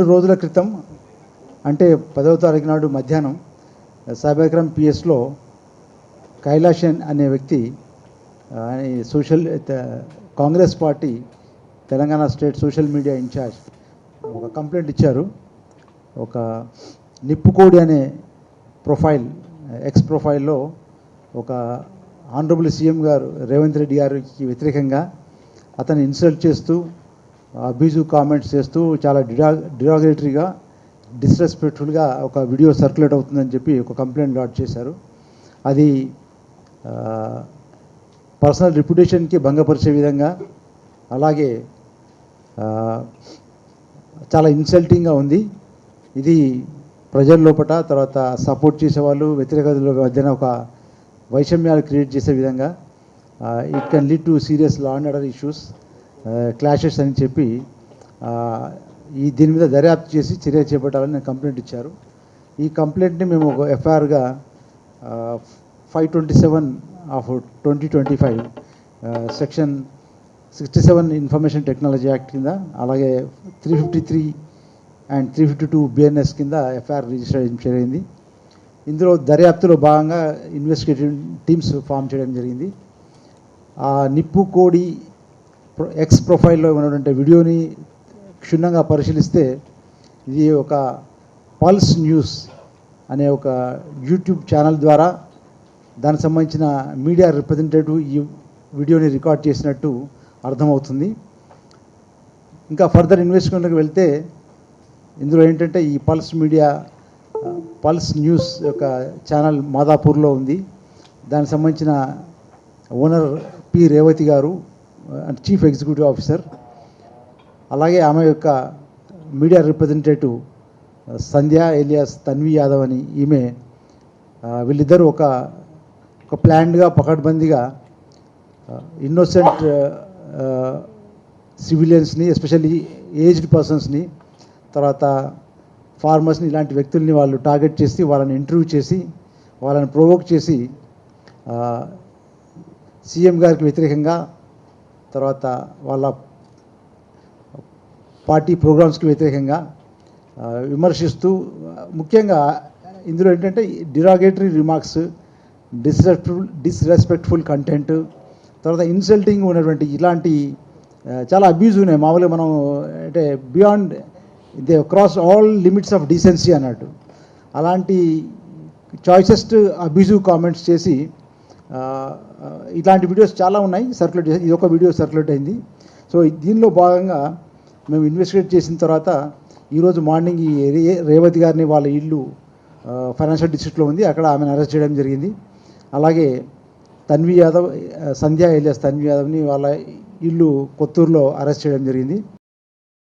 2 రోజుల క్రితం అంటే 10వ తారీఖు నాడు మధ్యాహ్నం సాయిబాగ్రామ్ పిఎస్లో కైలాష్ అనే వ్యక్తి Congress party Telangana state social media in charge ఒక కంప్లైంట్ ఇచ్చారు. ఒక నిప్పుకోడి అనే ప్రొఫైల్ ఎక్స్ ప్రొఫైల్లో ఒక ఆనరబుల్ సీఎం గారు రేవంత్ రెడ్డి గారికి వ్యతిరేకంగా అతన్ని ఇన్సల్ట్ చేస్తూ అబ్యూజివ్ కామెంట్స్ చేస్తూ చాలా డిరాగరేటరీగా డిస్రెస్పెక్ట్ఫుల్గా ఒక వీడియో సర్క్యులేట్ అవుతుందని చెప్పి ఒక కంప్లైంట్ లాడ్జ్ చేశారు. అది పర్సనల్ రిప్యుటేషన్కి భంగపరిచే విధంగా, అలాగే చాలా ఇన్సల్టింగ్గా ఉంది. ఇది ప్రజల లోపల, తర్వాత సపోర్ట్ చేసేవాళ్ళు వ్యతిరేకతల మధ్యన ఒక వైషమ్యాలు క్రియేట్ చేసే విధంగా, it can lead to serious law and order issues, clashes అని చెప్పి దీని మీద దర్యాప్తు చేసి చర్య చేపట్టాలని కంప్లైంట్ ఇచ్చారు. ఈ కంప్లైంట్ని మేము ఒక ఎఫ్ఐఆర్గా 527 of 2025 section 67 information technology act కింద, అలాగే 353 అండ్ 352 బిఎన్ఎస్ కింద ఎఫ్ఐఆర్ రిజిస్టర్ చేయడం. ఇందులో దర్యాప్తులో భాగంగా ఇన్వెస్టిగేటివ్ టీమ్స్ ఫామ్ చేయడం జరిగింది. ఆ నిప్పు కోడి ఎక్స్ ప్రొఫైల్లో ఉన్నటువంటి వీడియోని క్షుణ్ణంగా పరిశీలిస్తే ఇది ఒక పల్స్ న్యూస్ అనే ఒక యూట్యూబ్ ఛానల్ ద్వారా దానికి సంబంధించిన మీడియా రిప్రజెంటేటివ్ ఈ వీడియోని రికార్డ్ చేసినట్టు అర్థమవుతుంది. ఇంకా ఫర్దర్ ఇన్వెస్టిగేషన్కి వెళ్తే ఇందులో ఏంటంటే ఈ పల్స్ న్యూస్ యొక్క ఛానల్ మాదాపూర్లో ఉంది. దానికి సంబంధించిన ఓనర్ పి రేవతి గారు, చీఫ్ ఎగ్జిక్యూటివ్ ఆఫీసర్, అలాగే ఆమె యొక్క మీడియా రిప్రజెంటేటివ్ సంధ్య ఎలియాస్ తన్వి యాదవ్ అని ఈమె, వీళ్ళిద్దరూ ఒక ప్లాన్డ్గా పకడ్బందీగా ఇన్నోసెంట్ సివిలియన్స్ని, ఎస్పెషల్లీ ఏజ్డ్ పర్సన్స్ని, తర్వాత ఫార్మర్స్ని, ఇలాంటి వ్యక్తుల్ని వాళ్ళు టార్గెట్ చేసి వాళ్ళని ఇంటర్వ్యూ చేసి వాళ్ళని ప్రొవోక్ చేసి సీఎం గారికి వ్యతిరేకంగా, తర్వాత వాళ్ళ పార్టీ ప్రోగ్రామ్స్కి వ్యతిరేకంగా విమర్శిస్తూ, ముఖ్యంగా ఇందులో ఏంటంటే డిరాగేటరీ రిమార్క్స్, డిస్రెస్పెక్ట్ఫుల్ కంటెంట్, తర్వాత ఇన్సల్టింగ్ ఉన్నటువంటి ఇలాంటి చాలా అబ్యూజ్ ఉన్నాయి. మామూలుగా మనం అంటే beyond they cross all limits of decency అన్నట్టు అలాంటి చాయిసెస్ట్ అబ్యూజివ్ కామెంట్స్ చేసి ఇలాంటి వీడియోస్ చాలా ఉన్నాయి సర్క్యులేట్ చేసి, ఇది ఒక వీడియో సర్క్యులేట్ అయింది. సో దీనిలో భాగంగా మేము ఇన్వెస్టిగేట్ చేసిన తర్వాత ఈరోజు మార్నింగ్ ఈ రేవతి గారిని వాళ్ళ ఇల్లు ఫైనాన్షియల్ డిస్ట్రిక్ట్లో ఉంది, అక్కడ ఆమెను అరెస్ట్ చేయడం జరిగింది. అలాగే తన్వి యాదవ్, సంధ్య ఎలియాస్ తన్వి యాదవ్ని వాళ్ళ ఇల్లు కొత్తూరులో అరెస్ట్ చేయడం జరిగింది.